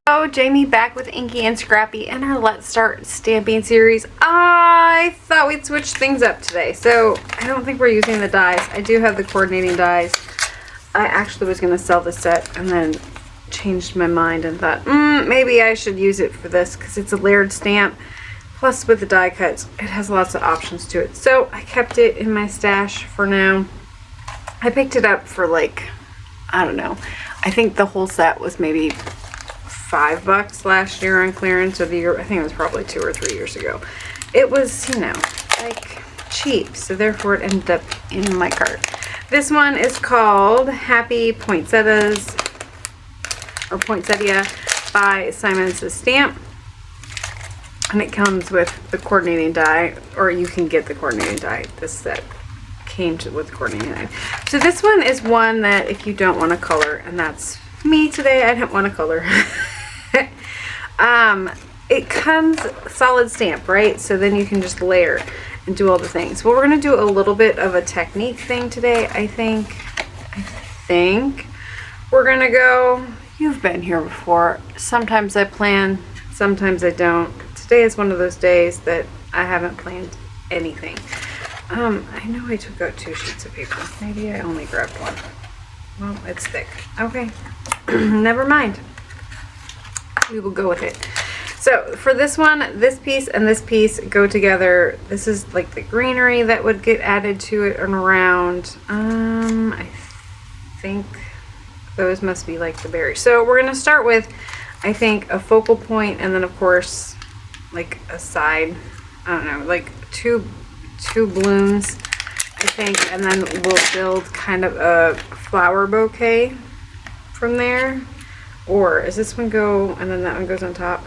Hello, Jamie back with Inky&Scrappy and our Let's Start Stamping series. I thought we'd switch things up today, so I don't think we're using the dies. I do have the coordinating dies. I actually was going to sell the set and then changed my mind and thought, maybe I should use it for this because it's a layered stamp. Plus with the die cuts, it has lots of options to it. So I kept it in my stash for now. I picked it up for like, I don't know. I think the whole set was maybe $5 last year on clearance, or the year, I think it was probably 2 or 3 years ago. It was, you know, like cheap, so therefore it ended up in my cart. This one is called Happy Poinsettias, or Poinsettia by Simon Says Stamp. And it comes with the coordinating die, or you can get the coordinating die. This set came with coordinating die. So this one is one that if you don't want to color, and that's me today, I don't want to color. It comes solid stamp, right? So then you can just layer and do all the things. Well, we're going to do a little bit of a technique thing today. I think we're going to go, you've been here before. Sometimes I plan, sometimes I don't. Today is one of those days that I haven't planned anything. I know I took out 2 sheets of paper. Maybe I only grabbed one. Well, it's thick. Okay. Never mind. We will go with it. So for this one, this piece and this piece go together. This is like the greenery that would get added to it and around. I think those must be like the berries. So we're going to start with, I think, a focal point, and then of course like a side, I don't know, like two blooms, I think, and then we'll build kind of a flower bouquet from there. Or does this one go and then that one goes on top?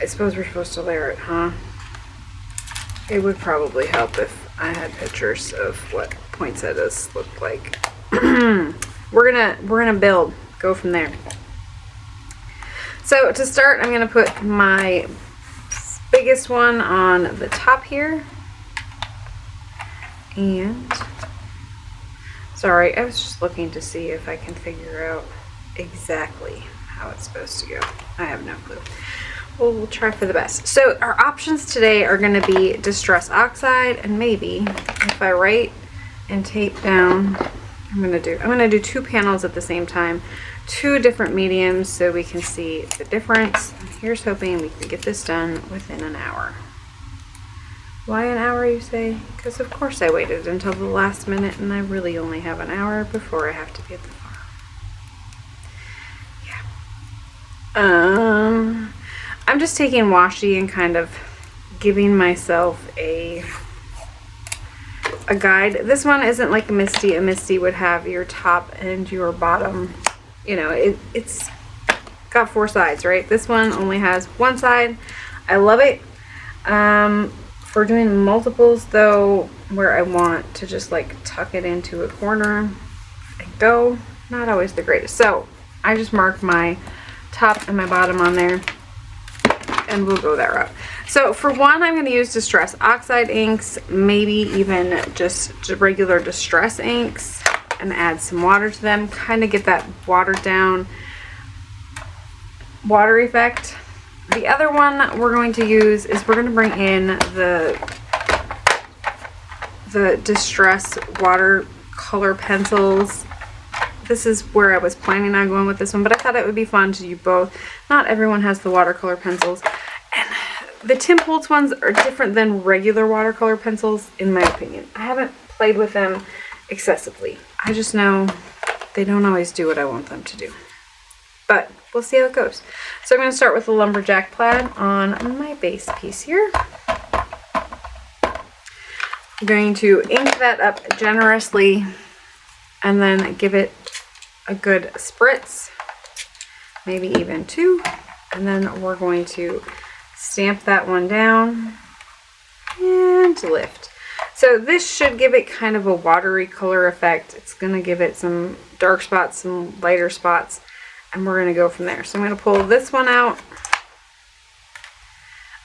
I suppose we're supposed to layer it, huh? It would probably help if I had pictures of what poinsettias look like. We're gonna build, go from there. So to start, I'm gonna put my biggest one on the top here. And sorry, I was just looking to see if I can figure out exactly how it's supposed to go. I have no clue. Well, we'll try for the best. So our options today are going to be Distress Oxide, and maybe if I write and tape down, I'm going to do 2 panels at the same time, 2 different mediums so we can see the difference. Here's hoping we can get this done within an hour. Why an hour, you say? Because of course I waited until the last minute, and I really only have an hour before I have to be at the farm. Yeah. I'm just taking washi and kind of giving myself a guide. This one isn't like a Misty. A Misty would have your top and your bottom. You know, it's got 4 sides, right? This one only has 1 side. I love it. For doing multiples though, where I want to just like tuck it into a corner and go, not always the greatest. So I just marked my top and my bottom on there, and we'll go that route. So for one, I'm going to use Distress Oxide inks, maybe even just regular Distress inks, and add some water to them, kind of get that watered down water effect. The other one we're going to use is we're going to bring in the Distress watercolor pencils. This is where I was planning on going with this one, but I thought it would be fun to do both. Not everyone has the watercolor pencils, and the Tim Holtz ones are different than regular watercolor pencils, in my opinion. I haven't played with them excessively. I just know they don't always do what I want them to do. But we'll see how it goes. So I'm going to start with the Lumberjack Plaid on my base piece here. I'm going to ink that up generously and then give it a good spritz, maybe even 2. And then we're going to stamp that one down and lift. So this should give it kind of a watery color effect. It's going to give it some dark spots, some lighter spots. And we're going to go from there. So I'm going to pull this one out.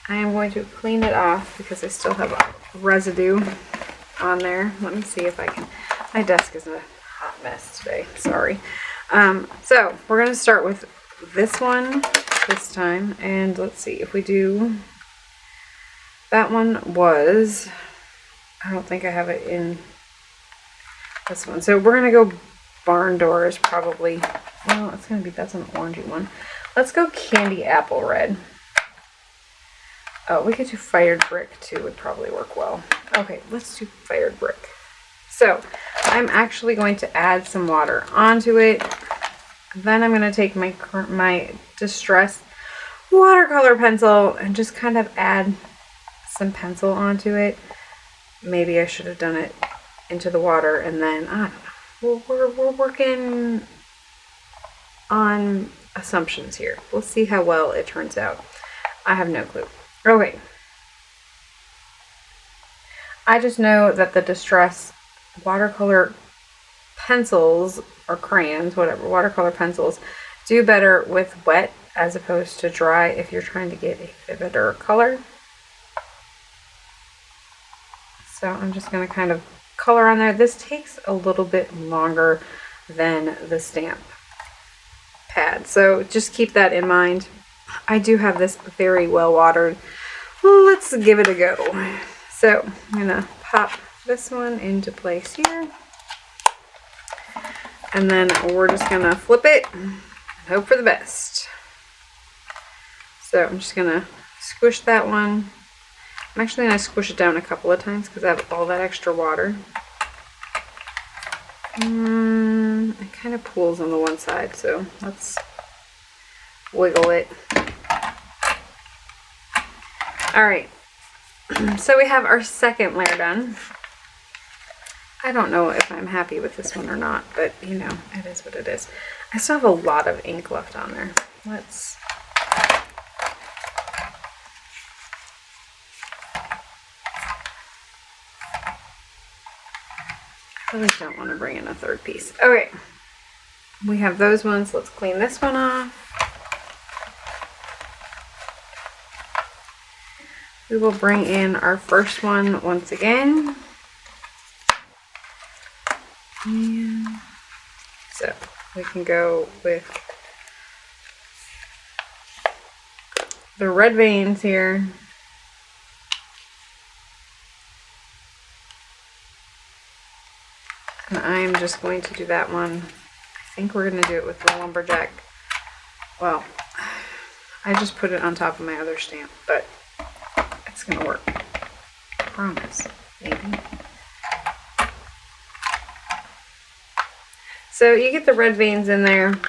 I am going to clean it off because I still have a residue on there. Let me see if I can. My desk is a hot mess today. Sorry. So we're going to start with this one. this time. And let's see if we do, that one was, I don't think I have it in this one. So we're gonna go Barndoor is probably, well, it's gonna be, that's an orangey one. Let's go Candy Apple Red. Oh, we could do Fired Brick too, would probably work well. Okay, let's do Fired Brick. So I'm actually going to add some water onto it. Then I'm going to take my Distress watercolor pencil and just kind of add some pencil onto it. Maybe I should have done it into the water and then, I don't know. We're working on assumptions here. We'll see how well it turns out. I have no clue. Okay. I just know that the Distress watercolor pencils or crayons, whatever, watercolor pencils do better with wet as opposed to dry if you're trying to get a vivider color. So I'm just going to kind of color on there. This takes a little bit longer than the stamp pad, so just keep that in mind. I do have this very well watered. Let's give it a go. So I'm gonna pop this one into place here, and then we're just gonna flip it and hope for the best. So I'm just gonna squish that one. I'm actually gonna squish it down a couple of times because I have all that extra water. It kind of pools on the one side, so let's wiggle it. Alright, so we have our second layer done. I don't know if I'm happy with this one or not, but you know, it is what it is. I still have a lot of ink left on there. Let's... I really don't want to bring in a third piece. Okay, we have those ones. Let's clean this one off. We will bring in our first one once again. And so we can go with the red veins here. And I'm just going to do that one. I think we're going to do it with the Lumberjack. Well, I just put it on top of my other stamp, but it's going to work. I promise. Maybe. So you get the red veins in there.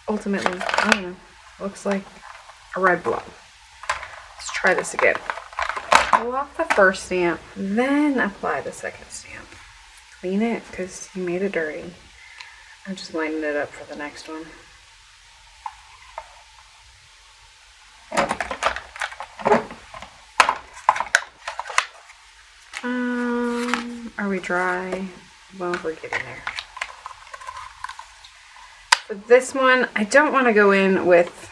Ultimately, I don't know. Looks like a red blob. Let's try this again. Pull off the first stamp, then apply the second stamp. Clean it because you made it dirty. I'm just lining it up for the next one. Are we dry? Well, we're getting there. For this one, I don't want to go in with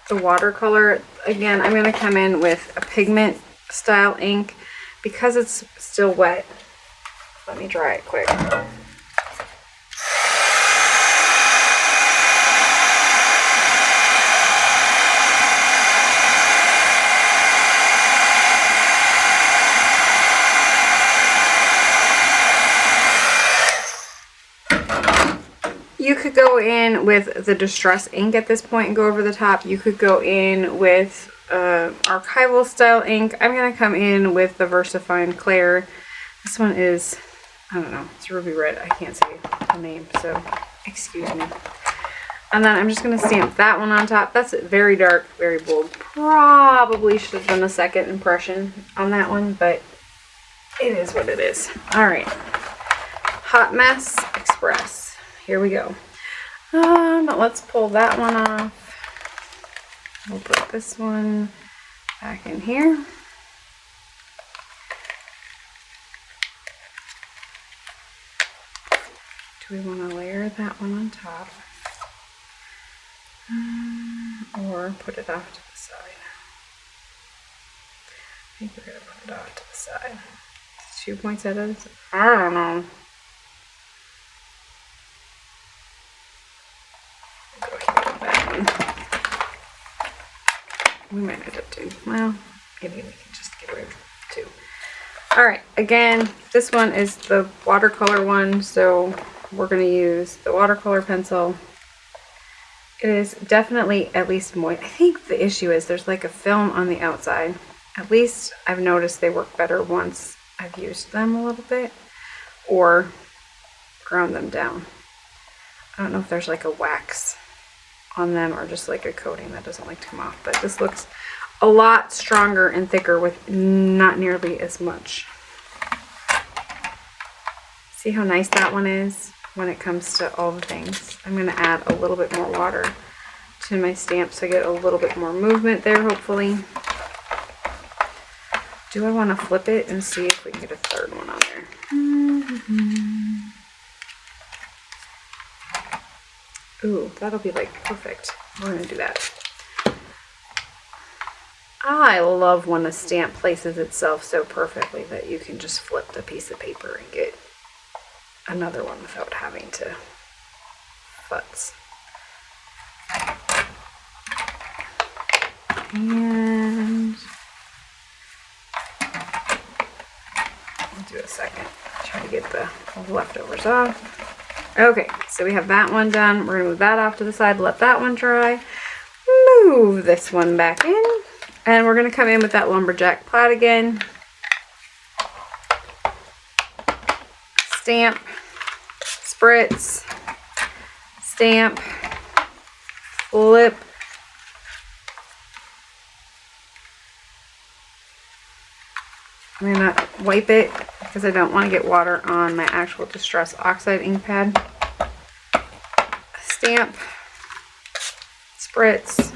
the watercolor. Again, I'm going to come in with a pigment style ink because it's still wet. Let me dry it quick. You could go in with the Distress ink at this point and go over the top. You could go in with archival style ink. I'm going to come in with the VersaFine Claire. This one is, I don't know, it's ruby red. I can't say the name, so excuse me. And then I'm just going to stamp that one on top. That's very dark, very bold. Probably should have done a second impression on that one, but it is what it is. All right. Hot Mess Express. Here we go. Let's pull that one off. We'll put this one back in here. Do we want to layer that one on top? Or put it off to the side? I think we're going to put it off to the side. 2 poinsettias? I don't know. Go here with that one. We might end up doing, well, maybe we can just get rid of 2. All right, again, this one is the watercolor one, so we're going to use the watercolor pencil. It is definitely at least moist. I think the issue is there's like a film on the outside. At least I've noticed they work better once I've used them a little bit or ground them down. I don't know if there's like a wax on them or just like a coating that doesn't like to come off, but this looks a lot stronger and thicker with not nearly as much. See how nice that one is when it comes to all the things. I'm going to add a little bit more water to my stamp so I get a little bit more movement there, hopefully. Do I want to flip it and see if we can get a third one on there? Ooh, that'll be like perfect. We're going to do that. I love when a stamp places itself so perfectly that you can just flip the piece of paper and get another one without having to futz. And I'll do a second. Try to get the leftovers off. Okay, so we have that one done. We're going to move that off to the side, let that one dry. Move this one back in. And we're going to come in with that Lumberjack Plaid again. Stamp, spritz, stamp, flip. I'm going to wipe it because I don't want to get water on my actual Distress Oxide ink pad. Stamp, spritz,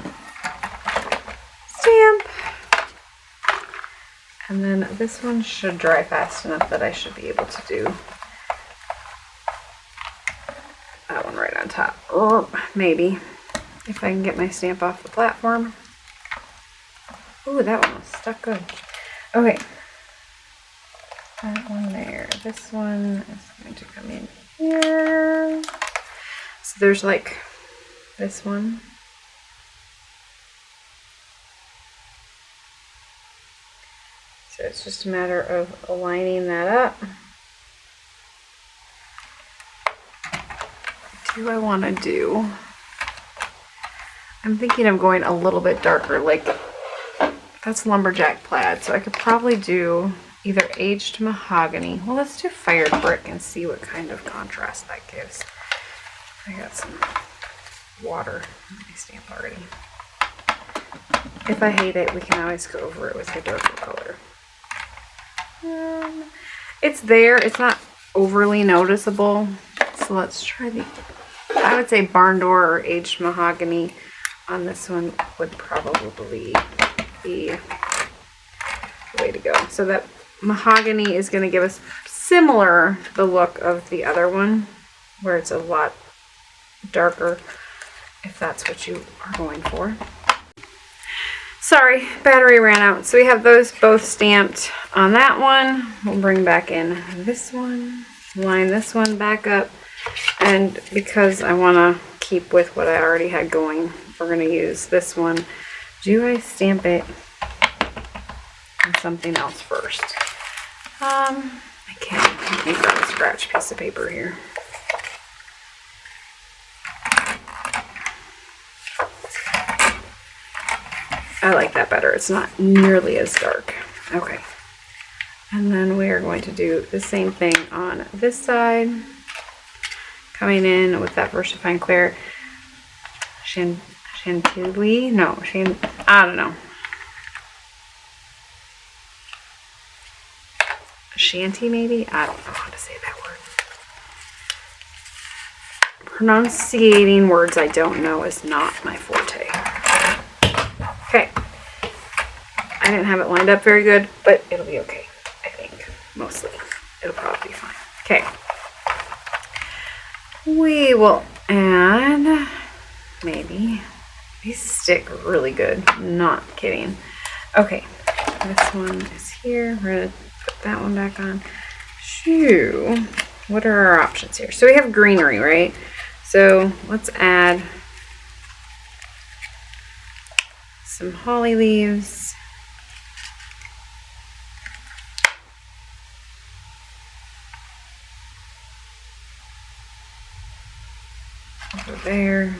stamp, and then this one should dry fast enough that I should be able to do that one right on top, or maybe if I can get my stamp off the platform. Ooh, that one was stuck good. Okay, that one there. This one is going to come in here. So there's like this one. So it's just a matter of aligning that up. What do I want to do? I'm thinking of going a little bit darker, like that's Lumberjack Plaid, so I could probably do either aged mahogany. Well, let's do fired brick and see what kind of contrast that gives. I got some water in my stamp already. If I hate it, we can always go over it with a darker color. It's there, it's not overly noticeable, so let's try the, I would say Barndoor or aged mahogany on this one would probably be the way to go. So that mahogany is going to give us similar the look of the other one, where it's a lot darker, if that's what you are going for. Sorry, battery ran out. So we have those both stamped on that one. We'll bring back in this one, line this one back up, and because I want to keep with what I already had going, we're going to use this one. Do I stamp it on something else first? I can't. Let me grab a scratch piece of paper here. I like that better. It's not nearly as dark. Okay. And then we are going to do the same thing on this side. Coming in with that Versafine Clear Chantilly? No, I don't know. Shanty, maybe? I don't know how to say that word. Pronunciating words I don't know is not my forte. Okay. I didn't have it lined up very good, but it'll be okay, I think. Mostly. It'll probably be fine. Okay. We will add, maybe, these stick really good. Not kidding. Okay. This one is here. We're going to put that one back on. Shoo. What are our options here? So we have greenery, right? So let's add some holly leaves. Over there.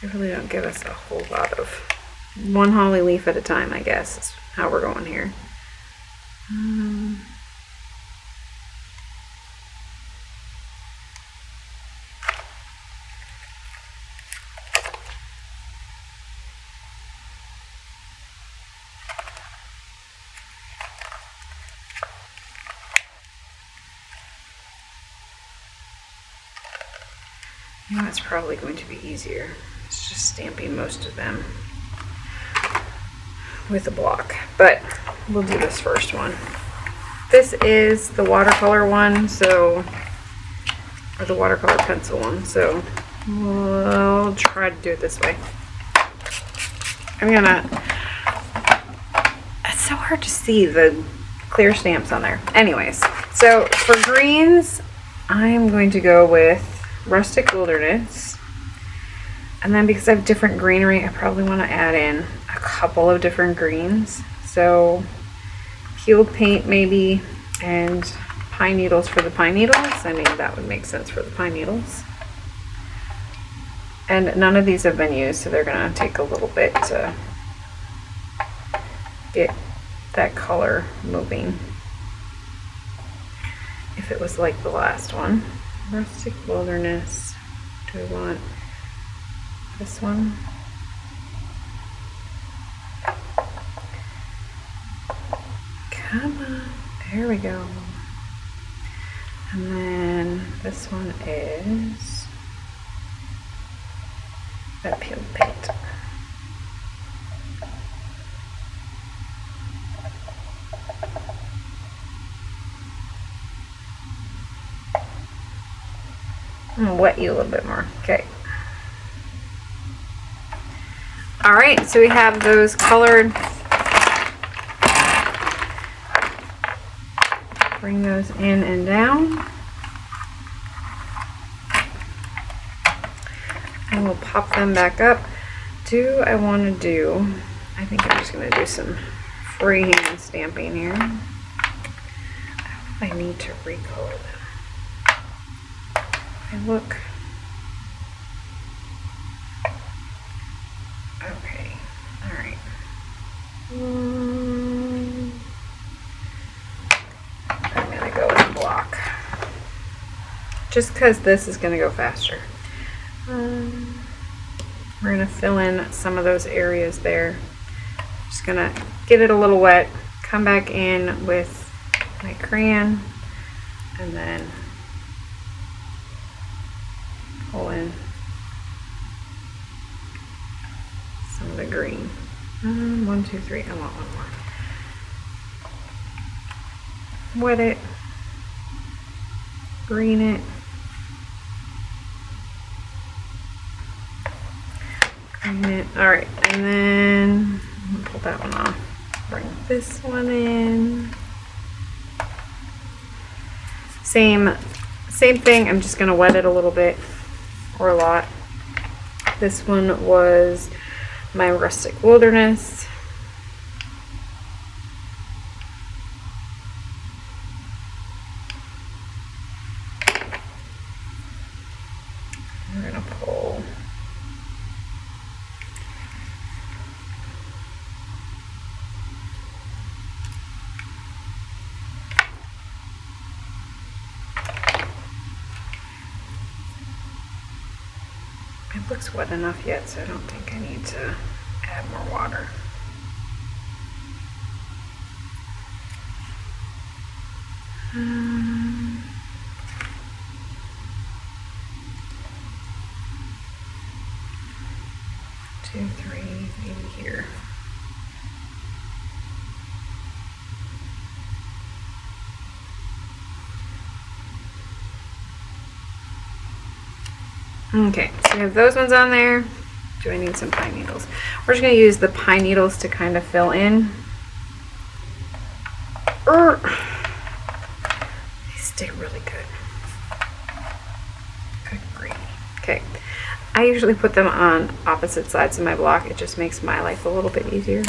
They really don't give us a whole lot of, one holly leaf at a time, I guess is how we're going here. You know, it's probably going to be easier. It's just stamping most of them with a block, but we'll do this first one. This is the watercolor one, so, or the watercolor pencil one, so we'll try to do it this way. It's so hard to see the clear stamps on there. Anyways, so for greens, I'm going to go with Rustic Wilderness. And then because I have different greenery, I probably want to add in a couple of different greens. So peeled paint maybe, and pine needles for the pine needles. I mean, that would make sense for the pine needles. And none of these have been used, so they're going to take a little bit to get that color moving. If it was like the last one. Rustic Wilderness. Do we want this one? Come on. There we go. And then this one is that peeled paint. I'm gonna wet you a little bit more. Okay. All right, so we have those colored. Bring those in and down. And we'll pop them back up. Do I want to do, I think I'm just going to do some freehand stamping here. I need to recolor them. Look. Okay. All right. I'm gonna go with a block, just because this is gonna go faster. We're gonna fill in some of those areas there. Just gonna get it a little wet. Come back in with my crayon, and then pull in some of the green. 1, 2, 3. I want one more. Wet it. Green it. Green it. Alright, and then I'm gonna pull that one off. Bring this one in. Same thing. I'm just gonna wet it a little bit. Or a lot. This one was my Rustic Wilderness. We're gonna pull it looks wet enough yet, so I don't think I need to add more water. Two, three, maybe here. Okay, so we have those ones on there. Do I need some pine needles? We're just going to use the pine needles to kind of fill in. They stay really good. Good grief. Okay. I usually put them on opposite sides of my block. It just makes my life a little bit easier.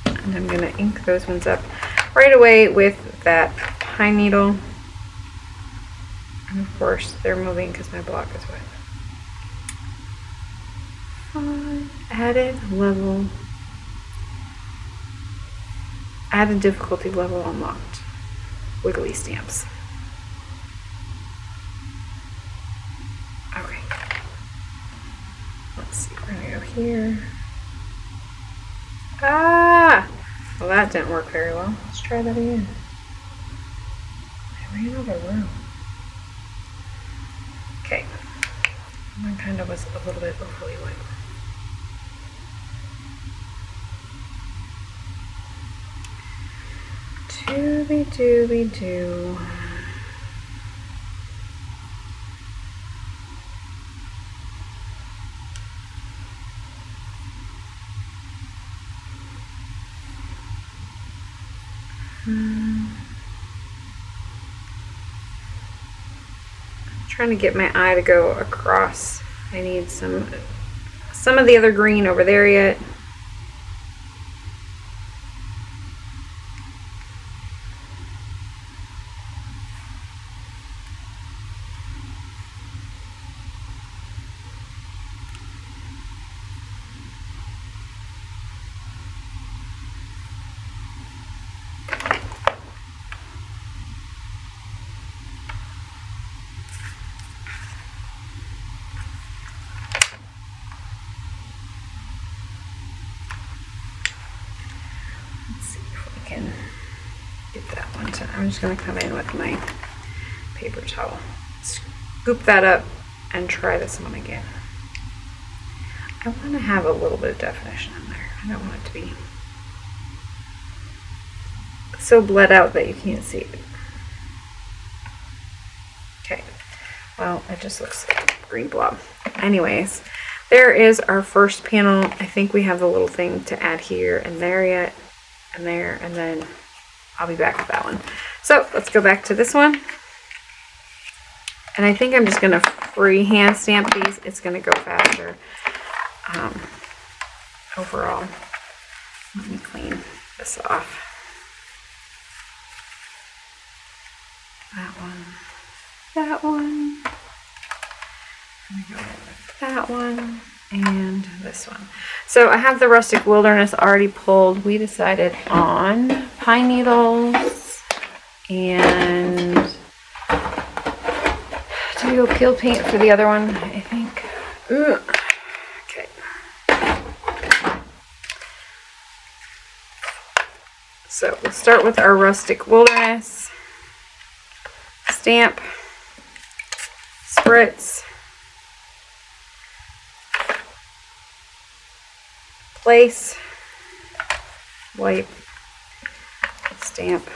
And I'm gonna ink those ones up right away with that pine needle. And of course, they're moving because my block is wet. Added level. Added difficulty level unlocked. Wiggly stamps. Okay. Let's see, we're gonna go here. Ah! Well, that didn't work very well. Let's try that again. I ran out of room. Okay. One kind of was a little bit overly wet. Doobie-doobie-doo. Trying to get my eye to go across. I need some of the other green over there yet. I'm just going to come in with my paper towel, scoop that up, and try this one again. I want to have a little bit of definition in there. I don't want it to be so bled out that you can't see it. Okay, well, it just looks like a green blob. Anyways, there is our first panel. I think we have the little thing to add here and there yet, and there, and then I'll be back with that one. So let's go back to this one. And I think I'm just going to freehand stamp these. It's going to go faster overall. Let me clean this off. That one. That one. I'm going to go with that one. And this one. So I have the Rustic Wilderness already pulled. We decided on pine needles and to go peel paint for the other one, I think. Okay. So we'll start with our Rustic Wilderness. Stamp. Spritz. Place, wipe, stamp,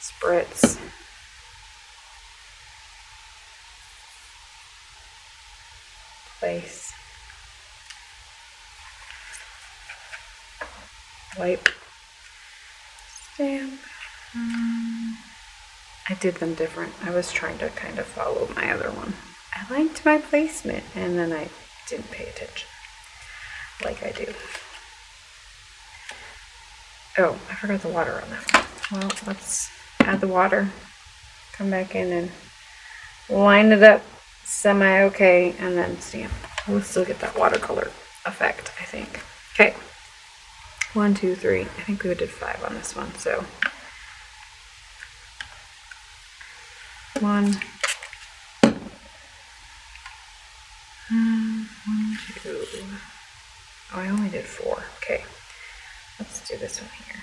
spritz, place, wipe, stamp. I did them different. I was trying to kind of follow my other one. I liked my placement and then I didn't pay attention like I do. Oh, I forgot the water on that one. Well, let's add the water, come back in and line it up semi-okay, and then stamp. We'll still get that watercolor effect, I think. Okay. 1, 2, 3. I think we did 5 on this one, so 1, 2. Oh, I only did 4. Okay. Let's do this one here.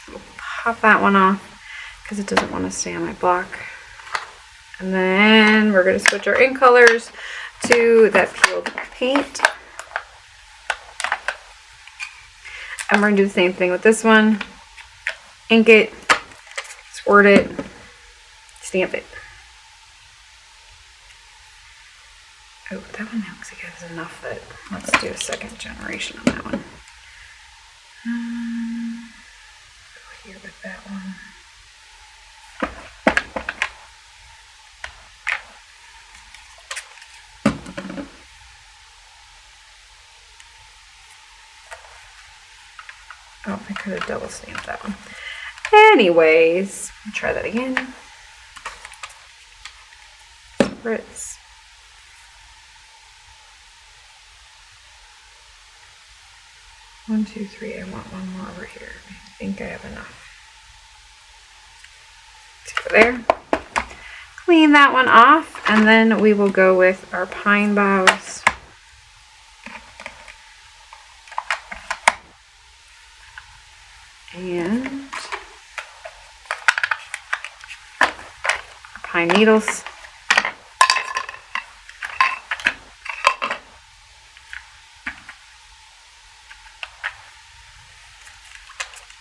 We'll pop that one off because it doesn't want to stay on my block. And then we're going to switch our ink colors to that peeled paint. And we're going to do the same thing with this one. Ink it, squirt it, stamp it. Oh, that one looks like it has enough that let's do a second generation on that one. Go here with that one. Oh, I could have double stamped that one. Anyways, I'll try that again. Spritz. One, two, three. I want one more over here. I think I have enough. Let's go there. Clean that one off, and then we will go with our pine boughs. And pine needles.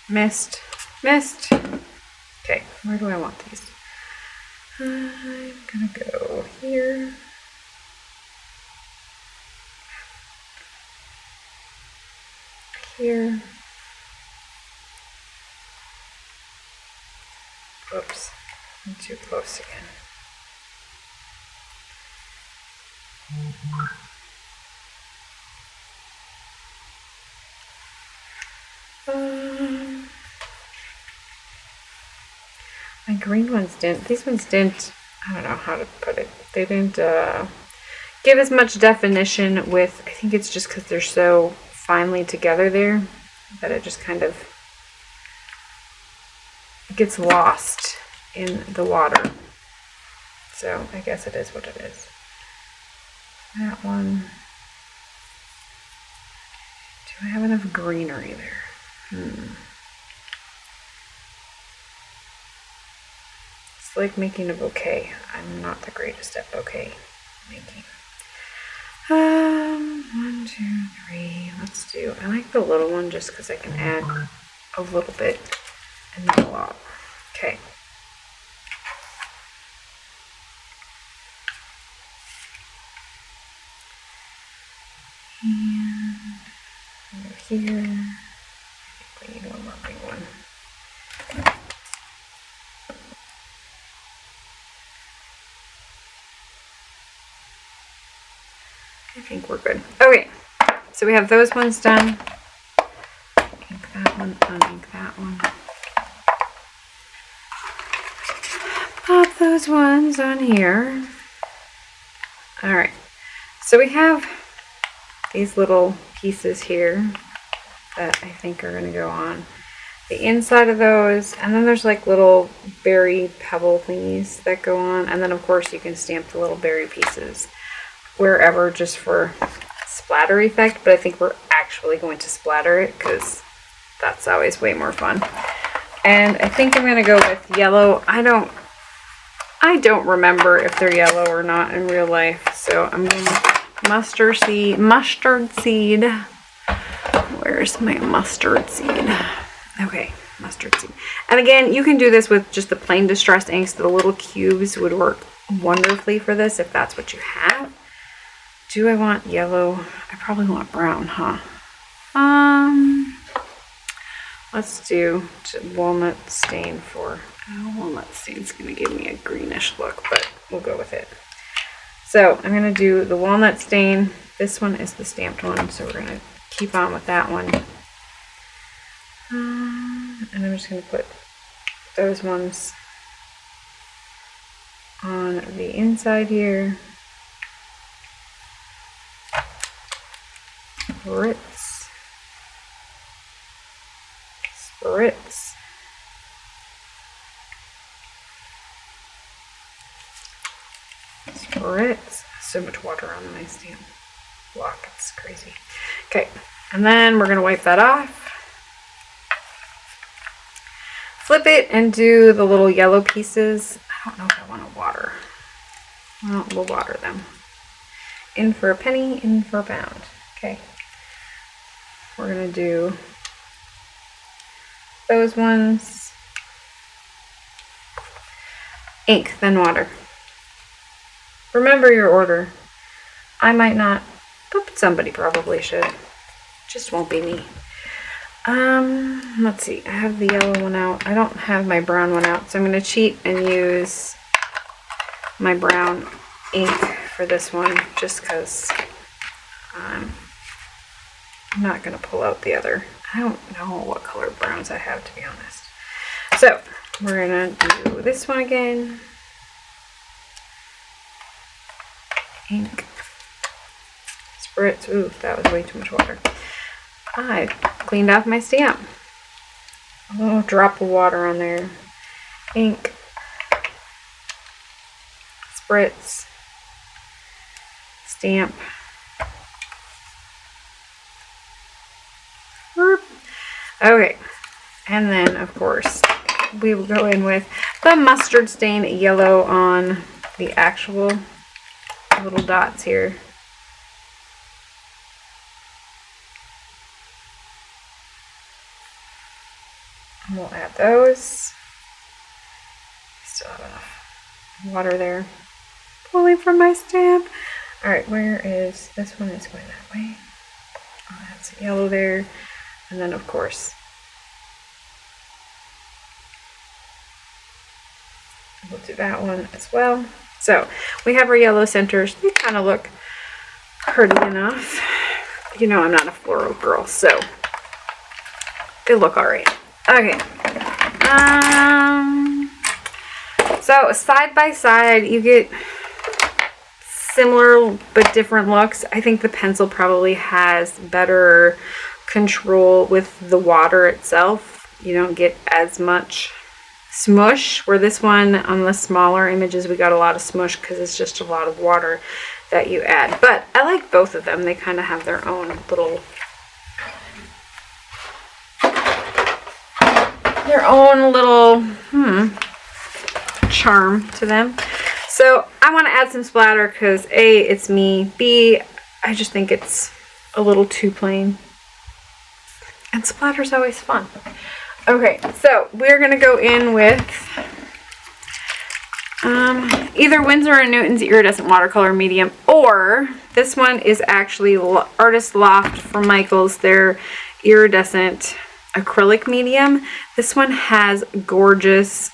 Missed. Okay, where do I want these? I'm gonna go here. Here. Oops, I'm too close again. My green ones didn't, these ones didn't, I don't know how to put it, they didn't give as much definition with, I think it's just because they're so finely together there that it just kind of gets lost in the water. So I guess it is what it is. That one. Do I have enough greenery there? It's like making a bouquet. I'm not the greatest at bouquet making. 1, 2, 3. Let's do, I like the little one just because I can add a little bit and not a lot. Okay. And over here, I think we need one more big one. I think we're good. Okay, so we have those ones done. Ink that one, unink that one. Pop those ones on here. All right, so we have these little pieces here that I think are going to go on the inside of those, and then there's like little berry pebble thingies that go on, and then of course you can stamp the little berry pieces wherever just for splatter effect, but I think we're actually going to splatter it because that's always way more fun. And I think I'm going to go with yellow. I don't remember if they're yellow or not in real life, so I'm going to mustard seed. Where's my mustard seed? Okay, mustard seed. And again, you can do this with just the plain distress inks. The little cubes would work wonderfully for this if that's what you have. Do I want yellow? I probably want brown, huh? Let's do walnut stain for, walnut stain's gonna give me a greenish look, but we'll go with it. So I'm gonna do the walnut stain. This one is the stamped one, so we're gonna keep on with that one. And I'm just gonna put those ones on the inside here. Spritz. Spritz. Spritz. So much water on my stamp block, it's crazy. Okay, and then we're gonna wipe that off. Flip it and do the little yellow pieces. I don't know if I want to water. Well, we'll water them. In for a penny, in for a pound. Okay. We're gonna do those ones. Ink, then water. Remember your order. I might not, but somebody probably should. Just won't be me. Let's see. I have the yellow one out. I don't have my brown one out, so I'm gonna cheat and use my brown ink for this one, just because I'm not gonna pull out the other. I don't know what color browns I have, to be honest. So we're gonna do this one again. Ink. Spritz. Ooh, that was way too much water. I cleaned off my stamp. A little drop of water on there. Ink. Spritz. Stamp. Okay, and then of course we will go in with the mustard stain yellow on the actual little dots here. And we'll add those. Still have enough water there. Pulling from my stamp. Alright, where is this one? Is going that way. I'll add some yellow there. And then of course we'll do that one as well. So we have our yellow centers. They kind of look pretty enough. You know, I'm not a floral girl, so they look alright. Okay. So side by side, you get similar but different looks. I think the pencil probably has better control with the water itself. You don't get as much smush, where this one on the smaller images we got a lot of smush because it's just a lot of water that you add. But I like both of them. They kind of have their own little charm to them. So I want to add some splatter because A, it's me, B, I just think it's a little too plain. And splatter's always fun. Okay, so we're going to go in with either Winsor & Newton's Iridescent Watercolor Medium, or this one is actually Artist Loft from Michaels, their Iridescent Acrylic Medium. This one has gorgeous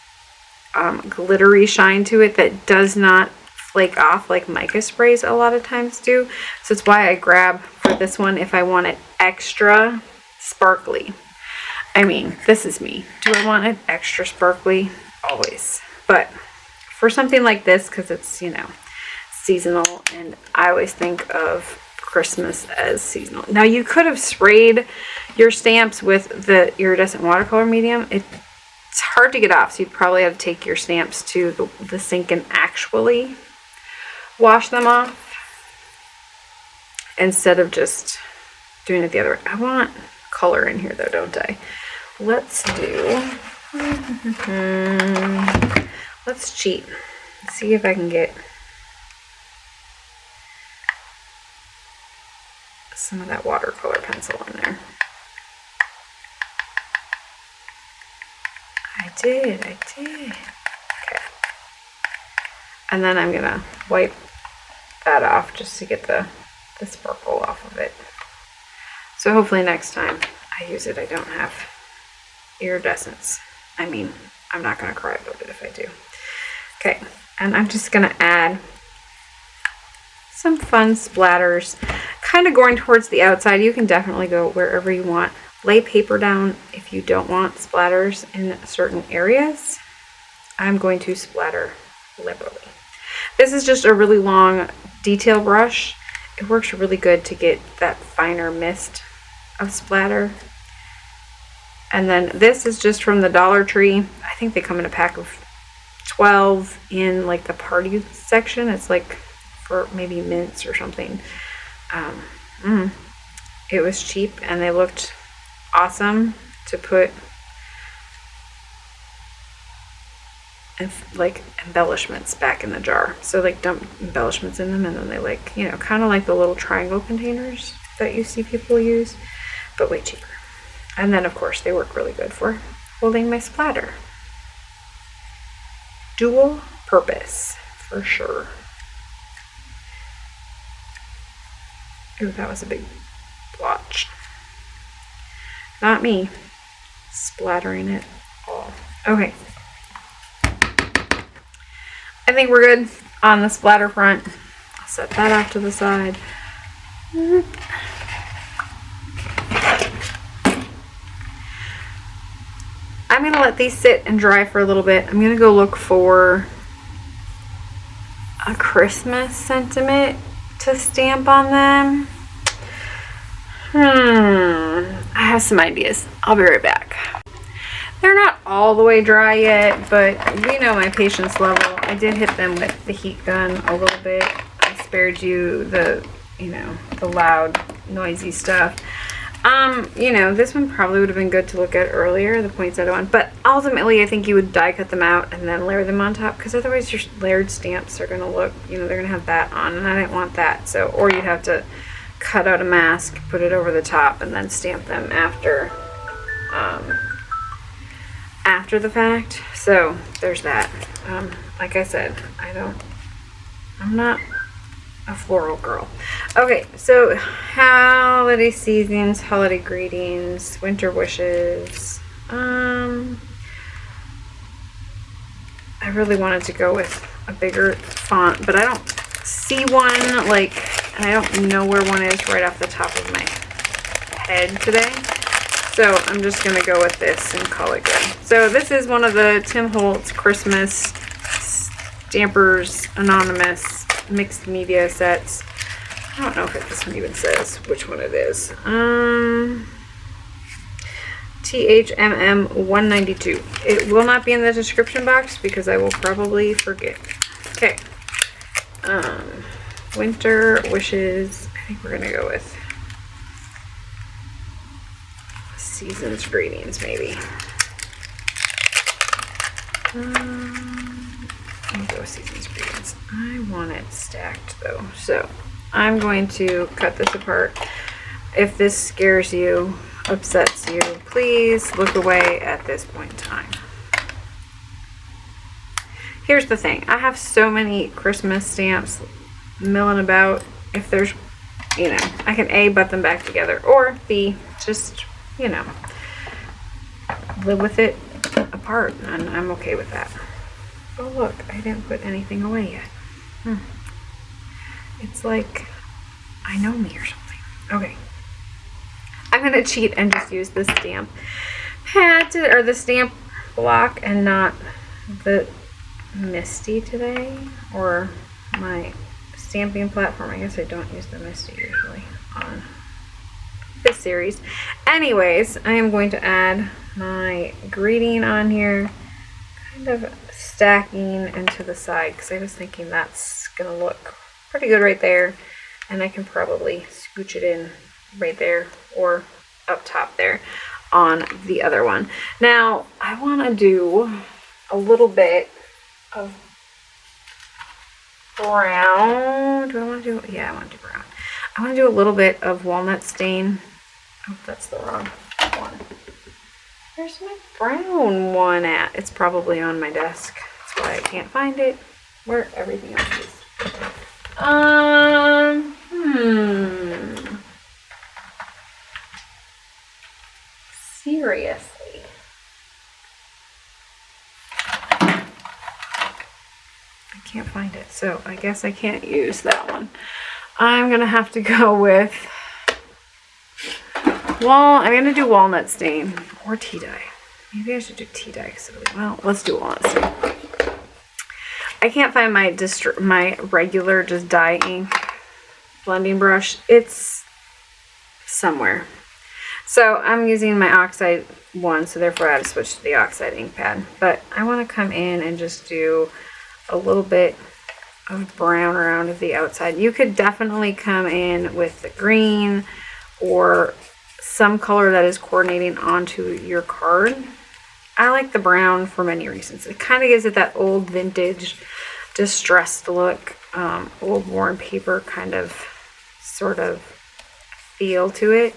glittery shine to it that does not flake off like mica sprays a lot of times do. So it's why I grab for this one if I want it extra sparkly. I mean, this is me. Do I want it extra sparkly? Always. But for something like this, because it's, you know, seasonal, and I always think of Christmas as seasonal. Now, you could have sprayed your stamps with the Iridescent Watercolor Medium. It's hard to get off, so you'd probably have to take your stamps to the sink and actually wash them off instead of just doing it the other way. I want color in here though, don't I? Let's cheat. Let's see if I can get some of that watercolor pencil in there. I did. Okay. And then I'm gonna wipe that off just to get the sparkle off of it. So hopefully next time I use it, I don't have iridescence. I mean, I'm not gonna cry about it if I do. Okay, and I'm just gonna add some fun splatters, kind of going towards the outside. You can definitely go wherever you want. Lay paper down if you don't want splatters in certain areas. I'm going to splatter liberally. This is just a really long detail brush. It works really good to get that finer mist of splatter. And then this is just from the Dollar Tree. I think they come in a pack of 12 in like the party section. It's like for maybe mints or something. It was cheap and they looked awesome to put like embellishments back in the jar. So like dump embellishments in them, and then they, like, you know, kind of like the little triangle containers that you see people use, but way cheaper. And then of course they work really good for holding my splatter. Dual purpose for sure. Ooh, that was a big blotch. Not me splattering it all. Okay. I think we're good on the splatter front. I'll set that off to the side. I'm gonna let these sit and dry for a little bit. I'm gonna go look for a Christmas sentiment to stamp on them. I have some ideas. I'll be right back. They're not all the way dry yet, but you know my patience level. I did hit them with the heat gun a little bit. I spared you the, you know, the loud, noisy stuff. You know, this one probably would have been good to look at earlier, the poinsettia one, but ultimately I think you would die cut them out and then layer them on top, because otherwise your layered stamps are going to look, you know, they're going to have that on, and I didn't want that. So, or you'd have to cut out a mask, put it over the top, and then stamp them after the fact. So there's that. Like I said, I'm not a floral girl. Okay, so holiday seasons, holiday greetings, winter wishes. I really wanted to go with a bigger font, but I don't see one, like, and I don't know where one is right off the top of my head today. So I'm just gonna go with this and call it good. So this is one of the Tim Holtz Christmas Stampers Anonymous mixed media sets. I don't know if this one even says which one it is. THMM 192. It will not be in the description box because I will probably forget. Okay. Winter wishes. I think we're gonna go with season's greetings, maybe. I'll go with season's greetings. I want it stacked though, so I'm going to cut this apart. If this scares you, upsets you, please look away at this point in time. Here's the thing, I have so many Christmas stamps milling about. If there's, you know, I can A, butt them back together, or B, just, you know, live with it apart, and I'm okay with that. Oh look, I didn't put anything away yet. It's like I know me or something. Okay, I'm gonna cheat and just use the stamp pad or the stamp block and not the Misty today, or my stamping platform. I guess I don't use the Misty usually on this series. Anyways, I am going to add my greeting on here, kind of stacking into the side, because I was thinking that's gonna look pretty good right there, and I can probably scooch it in right there or up top there on the other one. Now I want to do a little bit of brown. Do I want to do, yeah, I want to do brown. I want to do a little bit of walnut stain. Oh, that's the wrong one. Where's my brown one at? It's probably on my desk. That's why I can't find it. Where everything else is. Seriously. I can't find it, so I guess I can't use that one. I'm gonna have to go with, well, I'm gonna do walnut stain or tea dye. Maybe I should do tea dye, well, let's do walnut stain. I can't find my regular just dye ink blending brush. It's somewhere. So I'm using my Oxide one, so therefore I had to switch to the Oxide ink pad. But I want to come in and just do a little bit of brown around the outside. You could definitely come in with the green or some color that is coordinating onto your card. I like the brown for many reasons. It kind of gives it that old vintage distressed look, old worn paper kind of sort of feel to it.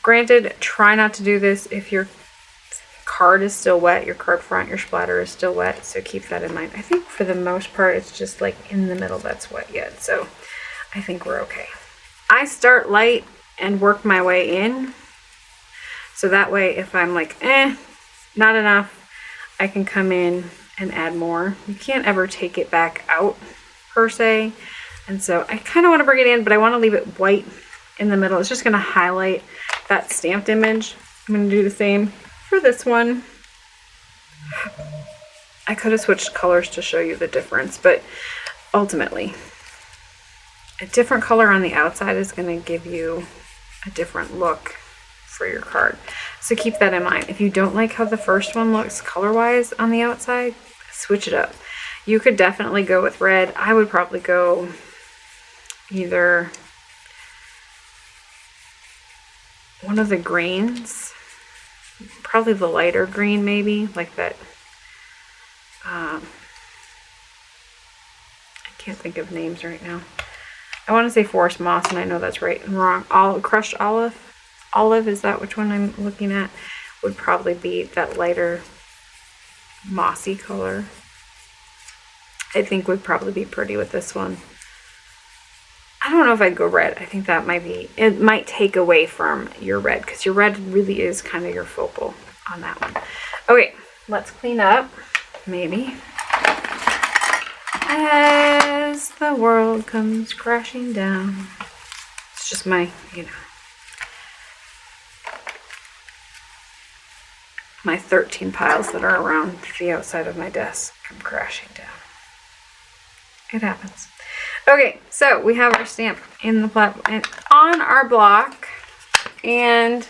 Granted, try not to do this if your card is still wet, your card front, your splatter is still wet, so keep that in mind. I think for the most part it's just like in the middle that's wet yet, so I think we're okay. I start light and work my way in, so that way if I'm like, not enough, I can come in and add more. You can't ever take it back out per se, and so I kind of want to bring it in, but I want to leave it white in the middle. It's just going to highlight that stamped image. I'm going to do the same for this one, I could have switched colors to show you the difference, but ultimately, a different color on the outside is going to give you a different look for your card. So keep that in mind. If you don't like how the first one looks color-wise on the outside, switch it up. You could definitely go with red. I would probably go either one of the greens, probably the lighter green maybe, like that. I can't think of names right now. I want to say forest moss, and I know that's right and wrong. Crushed olive. Olive, is that which one I'm looking at? Would probably be that lighter mossy color. I think would probably be pretty with this one. I don't know if I'd go red. I think that might be, it might take away from your red, because your red really is kind of your focal on that one. Okay, let's clean up, maybe. As the world comes crashing down. It's just my, my 13 piles that are around the outside of my desk come crashing down. It happens. Okay, so we have our stamp in the on our block, and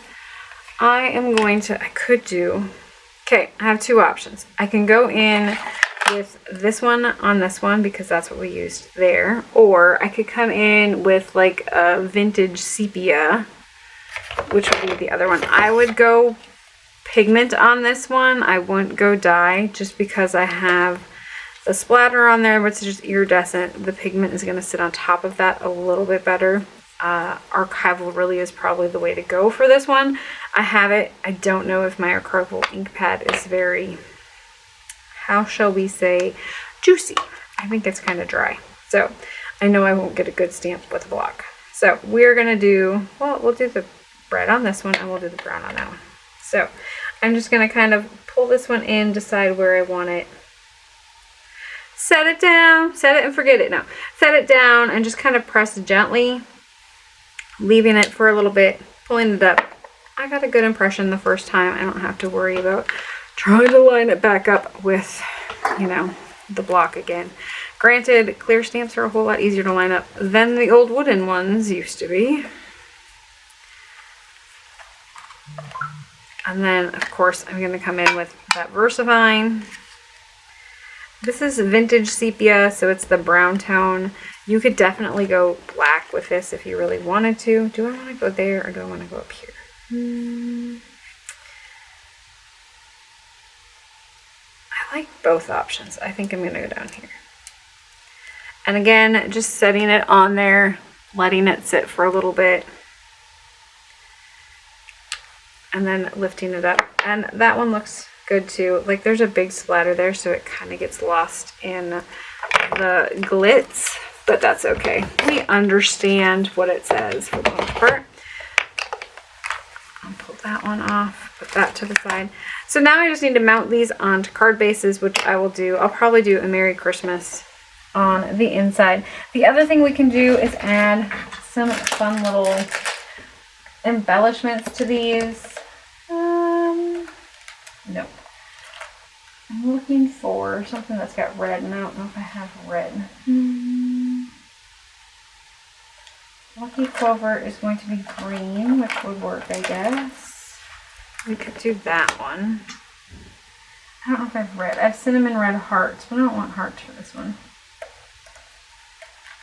I am going to, I have two options. I can go in with this one on this one because that's what we used there, or I could come in with like a vintage sepia, which would be the other one. I would go pigment on this one. I wouldn't go dye, just because I have the splatter on there, which is just iridescent. The pigment is going to sit on top of that a little bit better. Archival really is probably the way to go for this one. I have it. I don't know if my archival ink pad is very, how shall we say, juicy. I think it's kind of dry. So I know I won't get a good stamp with a block. So we're going to do, well, we'll do the red on this one, and we'll do the brown on that one. So I'm just going to kind of pull this one in, decide where I want it. Set it down, set it and forget it now. Set it down and just kind of press gently, leaving it for a little bit, pulling it up. I got a good impression the first time. I don't have to worry about trying to line it back up with, the block again. Granted, clear stamps are a whole lot easier to line up than the old wooden ones used to be. And then, of course, I'm going to come in with that VersaFine. This is vintage sepia, so it's the brown tone. You could definitely go black with this if you really wanted to. Do I want to go there, or do I want to go up here? I like both options. I think I'm going to go down here. And again, just setting it on there, letting it sit for a little bit, and then lifting it up. And that one looks good too. Like, there's a big splatter there, so it kind of gets lost in the glitz, but that's okay. We understand what it says for the most part. I'll pull that one off, put that to the side. So now I just need to mount these onto card bases, which I will do. I'll probably do a Merry Christmas on the inside. The other thing we can do is add some fun little embellishments to these. Nope. I'm looking for something that's got red, and I don't know if I have red. Lucky Clover is going to be green, which would work, I guess. We could do that one. I don't know if I have red. I have cinnamon red hearts, but I don't want hearts for this one.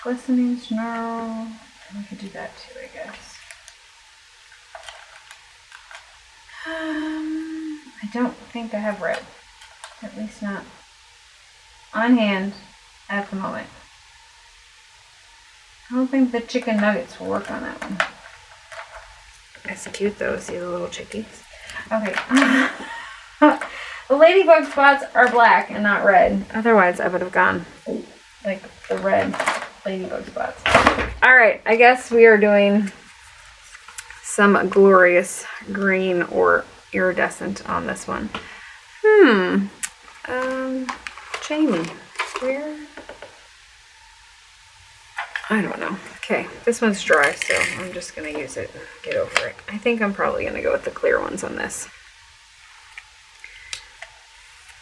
Glistening snow. We could do that too, I guess. I don't think I have red. At least not on hand at the moment. I don't think the chicken nuggets will work on that one. That's cute though, see the little chickies. Okay. The ladybug spots are black and not red. Otherwise I would have gone like the red ladybug spots. Alright, I guess we are doing some glorious green or iridescent on this one. Jamie, where? I don't know. Okay, this one's dry, so I'm just gonna use it and get over it. I think I'm probably gonna go with the clear ones on this.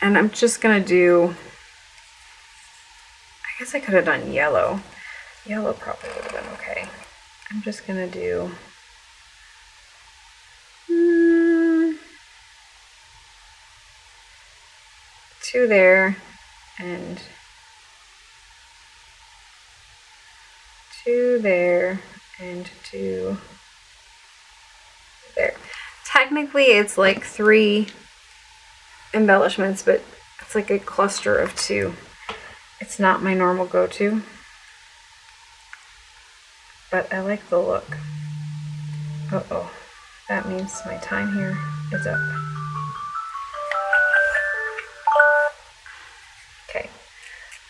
And I'm just gonna do, I guess I could have done yellow. Yellow probably would have been okay. I'm just gonna do two there and two there and two there. Technically it's like 3 embellishments, but it's like a cluster of 2. It's not my normal go-to, but I like the look. Uh-oh, that means my time here is up. Okay.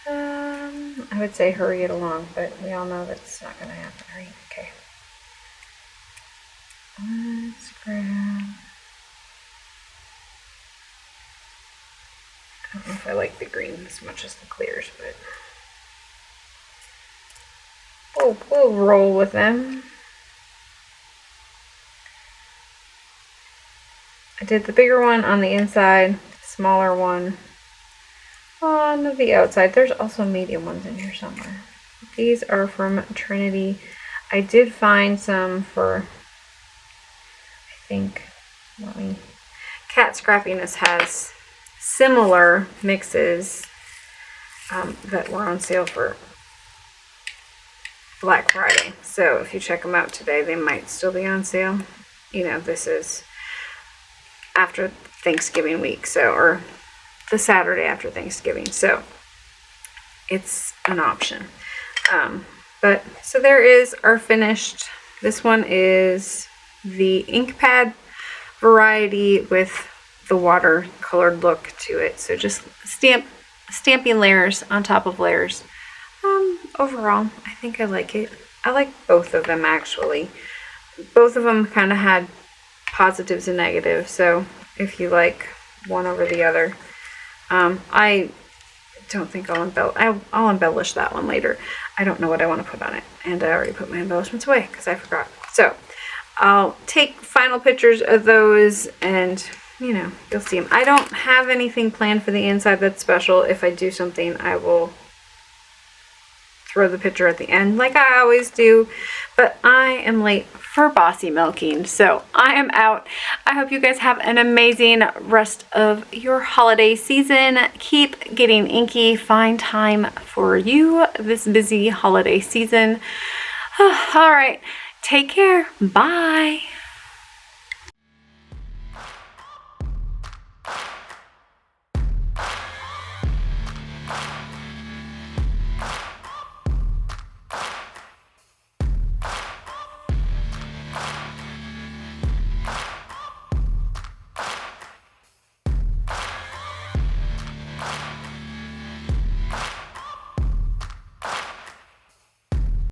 I would say hurry it along, but we all know that's not going to happen, right? Okay. Let's grab... I don't know if I like the green as much as the clears, but we'll roll with them. I did the bigger one on the inside, smaller one on the outside. There's also medium ones in here somewhere. These are from Trinity. I did find some for, I think, Cat Scrappiness has similar mixes that were on sale for Black Friday. So if you check them out today, they might still be on sale. You know, this is after Thanksgiving week, so, or the Saturday after Thanksgiving, so it's an option. But so there is our finished. This one is the ink pad variety with the watercolored look to it. So just stamping layers on top of layers. Overall, I think I like it. I like both of them actually. Both of them kind of had positives and negatives. So if you like one over the other, I don't think I'll embellish that one later. I don't know what I want to put on it, and I already put my embellishments away because I forgot. So I'll take final pictures of those, and you know, you'll see them. I don't have anything planned for the inside that's special. If I do something, I will throw the picture at the end like I always do, but I am late for bossy milking, so I am out. I hope you guys have an amazing rest of your holiday season. Keep getting inky. Find time for you this busy holiday season. All right, take care. Bye.